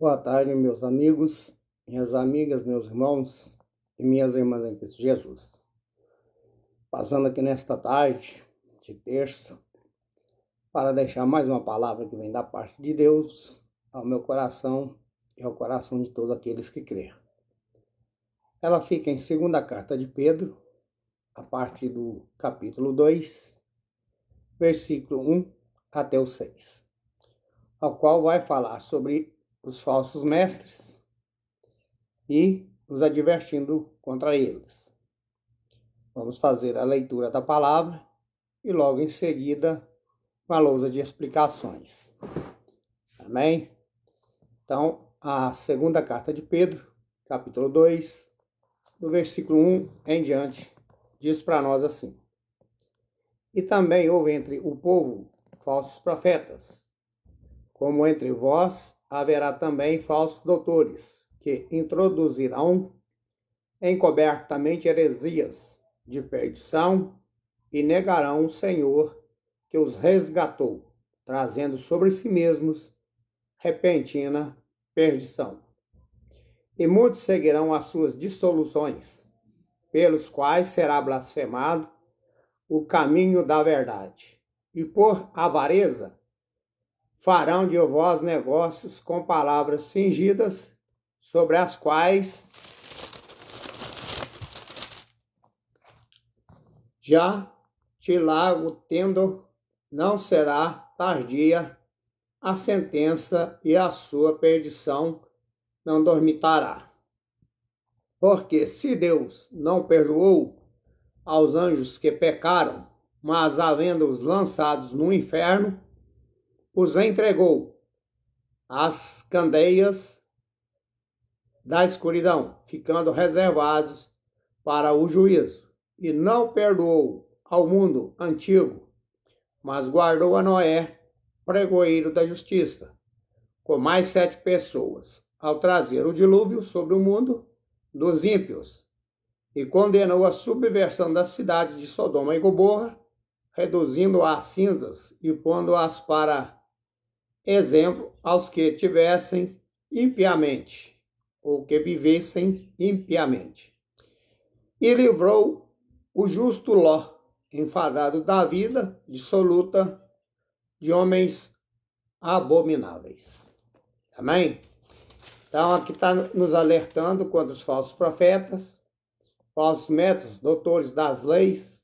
Boa tarde, meus amigos, minhas amigas, meus irmãos e minhas irmãs em Cristo Jesus. Passando aqui nesta tarde de terça para deixar mais uma palavra que vem da parte de Deus ao meu coração e ao coração de todos aqueles que crêem. Ela fica em 2ª carta de Pedro, a partir do capítulo 2, versículo 1 até o 6, ao qual vai falar sobre os falsos mestres e nos advertindo contra eles. Vamos fazer a leitura da palavra e logo em seguida uma lousa de explicações. Amém? Então, a 2ª carta de Pedro, capítulo 2, do versículo 1 em diante, diz para nós assim: E também houve entre o povo falsos profetas, como entre vós haverá também falsos doutores, que introduzirão encobertamente heresias de perdição e negarão o Senhor que os resgatou, trazendo sobre si mesmos repentina perdição. E muitos seguirão as suas dissoluções, pelos quais será blasfemado o caminho da verdade. E por avareza farão de vós negócios com palavras fingidas, sobre as quais já te largo tendo, não será tardia a sentença, e a sua perdição não dormitará. Porque se Deus não perdoou aos anjos que pecaram, mas havendo-os lançados no inferno, os entregou às candeias da escuridão, ficando reservados para o juízo. E não perdoou ao mundo antigo, mas guardou a Noé, pregoeiro da justiça, com mais 7 pessoas, ao trazer o dilúvio sobre o mundo dos ímpios, e condenou a subversão da cidade de Sodoma e Gomorra, reduzindo-a a cinzas e pondo-as para exemplo aos que tivessem impiamente, ou que vivessem impiamente. E livrou o justo Ló, enfadado da vida dissoluta de homens abomináveis. Amém? Então aqui está nos alertando contra os falsos profetas, falsos mestres, doutores das leis,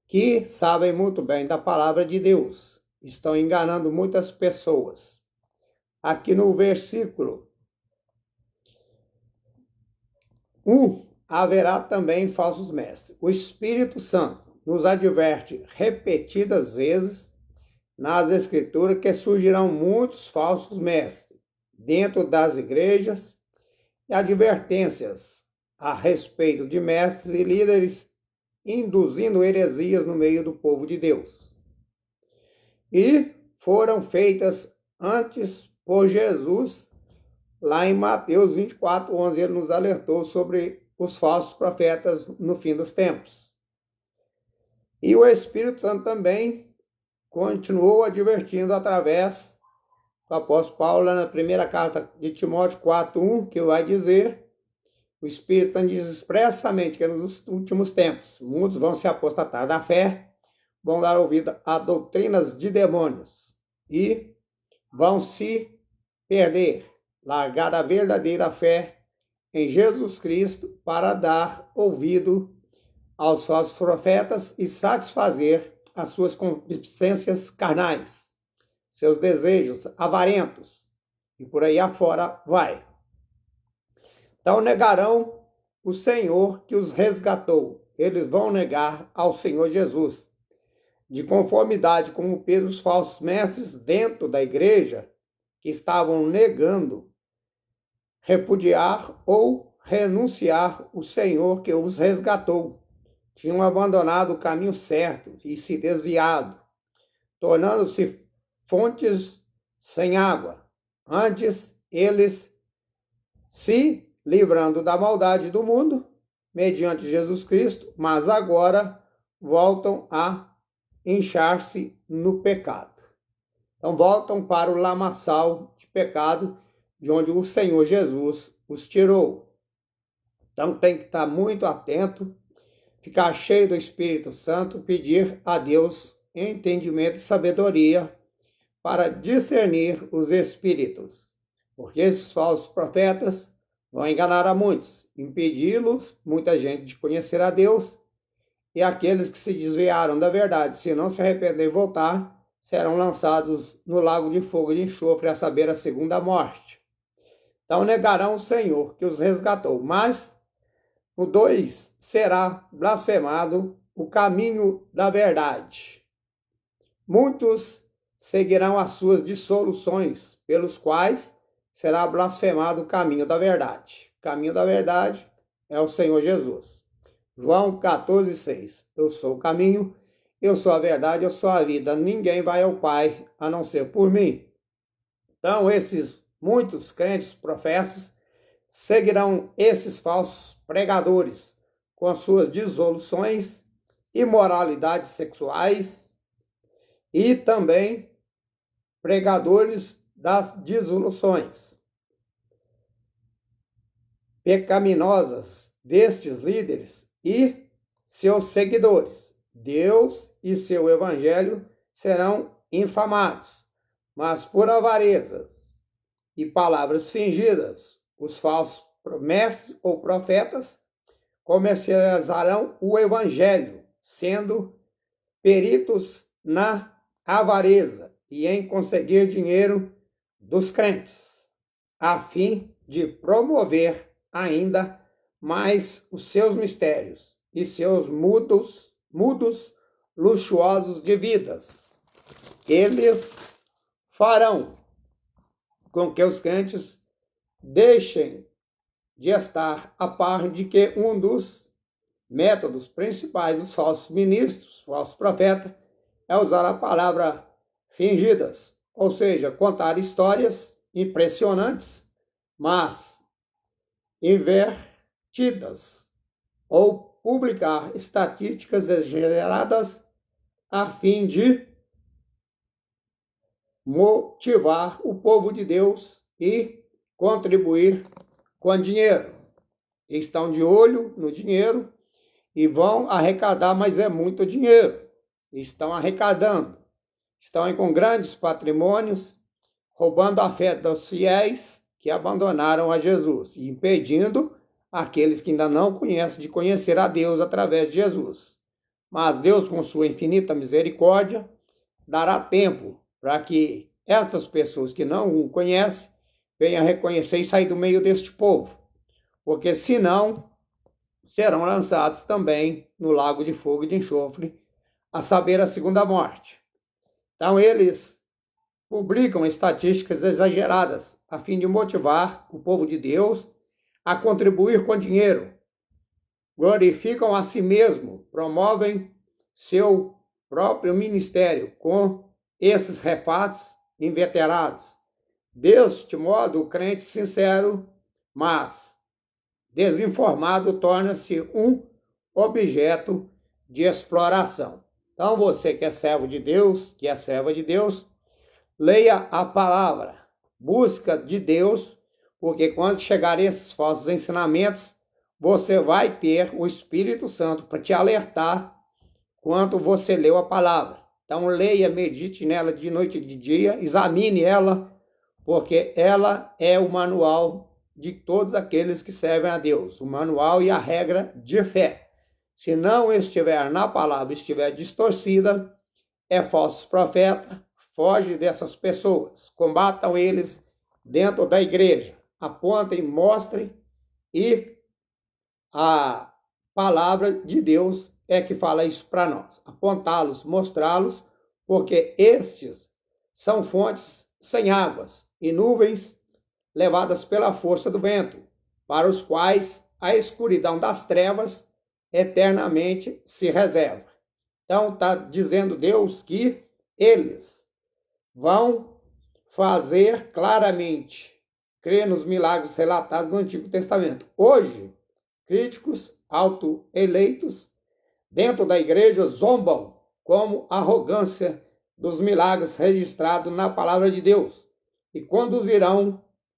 que sabem muito bem da palavra de Deus, estão enganando muitas pessoas. Aqui no versículo 1, haverá também falsos mestres. O Espírito Santo nos adverte repetidas vezes nas Escrituras que surgirão muitos falsos mestres dentro das igrejas, e advertências a respeito de mestres e líderes induzindo heresias no meio do povo de Deus. E foram feitas antes por Jesus, lá em Mateus 24, 11, ele nos alertou sobre os falsos profetas no fim dos tempos. E o Espírito Santo também continuou advertindo através do apóstolo Paulo, na primeira carta de Timóteo 4:1, que vai dizer, o Espírito Santo diz expressamente que nos últimos tempos muitos vão se apostatar da fé, vão dar ouvido a doutrinas de demônios e vão se perder, largar a verdadeira fé em Jesus Cristo para dar ouvido aos falsos profetas e satisfazer as suas concupiscências carnais, seus desejos avarentos, e por aí afora vai. Então negarão o Senhor que os resgatou. Eles vão negar ao Senhor Jesus. De conformidade com o Pedro, os falsos mestres dentro da igreja, que estavam negando repudiar ou renunciar o Senhor que os resgatou. Tinham abandonado o caminho certo e se desviado, tornando-se fontes sem água. Antes, eles se livrando da maldade do mundo, mediante Jesus Cristo, mas agora voltam a inchar-se no pecado. Então voltam para o lamaçal de pecado de onde o Senhor Jesus os tirou. Então tem que estar muito atento, ficar cheio do Espírito Santo, pedir a Deus entendimento e sabedoria para discernir os espíritos, porque esses falsos profetas vão enganar a muitos, impedi-los, muita gente, de conhecer a Deus, e aqueles que se desviaram da verdade, se não se arrepender e voltar, serão lançados no lago de fogo e de enxofre, a saber, a segunda morte. Então negarão o Senhor que os resgatou, mas no 2 será blasfemado o caminho da verdade. Muitos seguirão as suas dissoluções, pelos quais será blasfemado o caminho da verdade. O caminho da verdade é o Senhor Jesus. João 14,6. Eu sou o caminho, eu sou a verdade, eu sou a vida. Ninguém vai ao Pai a não ser por mim. Então, esses muitos crentes professos seguirão esses falsos pregadores com as suas dissoluções, imoralidades sexuais e também pregadores das dissoluções pecaminosas destes líderes e seus seguidores. Deus e seu evangelho serão infamados, mas por avarezas e palavras fingidas, os falsos mestres ou profetas comercializarão o evangelho, sendo peritos na avareza e em conseguir dinheiro dos crentes, a fim de promover ainda mais os seus mistérios e seus mudos luxuosos de vidas. Eles farão com que os crentes deixem de estar a par de que um dos métodos principais dos falsos ministros, falsos profetas, é usar a palavra fingidas, ou seja, contar histórias impressionantes, mas invertidas, ou publicar estatísticas exageradas a fim de motivar o povo de Deus e contribuir com dinheiro. Estão de olho no dinheiro e vão arrecadar, mas é muito dinheiro. Estão arrecadando, estão aí com grandes patrimônios, roubando a fé dos fiéis que abandonaram a Jesus e impedindo aqueles que ainda não conhecem de conhecer a Deus através de Jesus. Mas Deus, com sua infinita misericórdia, dará tempo para que essas pessoas que não o conhecem venham reconhecer e sair do meio deste povo, porque senão serão lançados também no lago de fogo e de enxofre, a saber, a segunda morte. Então eles publicam estatísticas exageradas a fim de motivar o povo de Deus a contribuir com dinheiro. Glorificam a si mesmo, promovem seu próprio ministério com esses refatos inveterados. Deste modo, o crente sincero, mas desinformado, torna-se um objeto de exploração. Então, você que é servo de Deus, que é serva de Deus, leia a palavra, busca de Deus, porque quando chegarem esses falsos ensinamentos, você vai ter o Espírito Santo para te alertar quando você leu a palavra. Então leia, medite nela de noite e de dia, examine ela, porque ela é o manual de todos aqueles que servem a Deus, o manual e a regra de fé. Se não estiver na palavra, estiver distorcida, é falso profeta. Foge dessas pessoas, combatam eles dentro da igreja, apontem, mostrem, e a palavra de Deus é que fala isso para nós, apontá-los, mostrá-los, porque estes são fontes sem águas e nuvens levadas pela força do vento, para os quais a escuridão das trevas eternamente se reserva. Então está dizendo Deus que eles vão fazer claramente crer nos milagres relatados no Antigo Testamento. Hoje, críticos autoeleitos dentro da igreja zombam como arrogância dos milagres registrados na palavra de Deus e conduzirão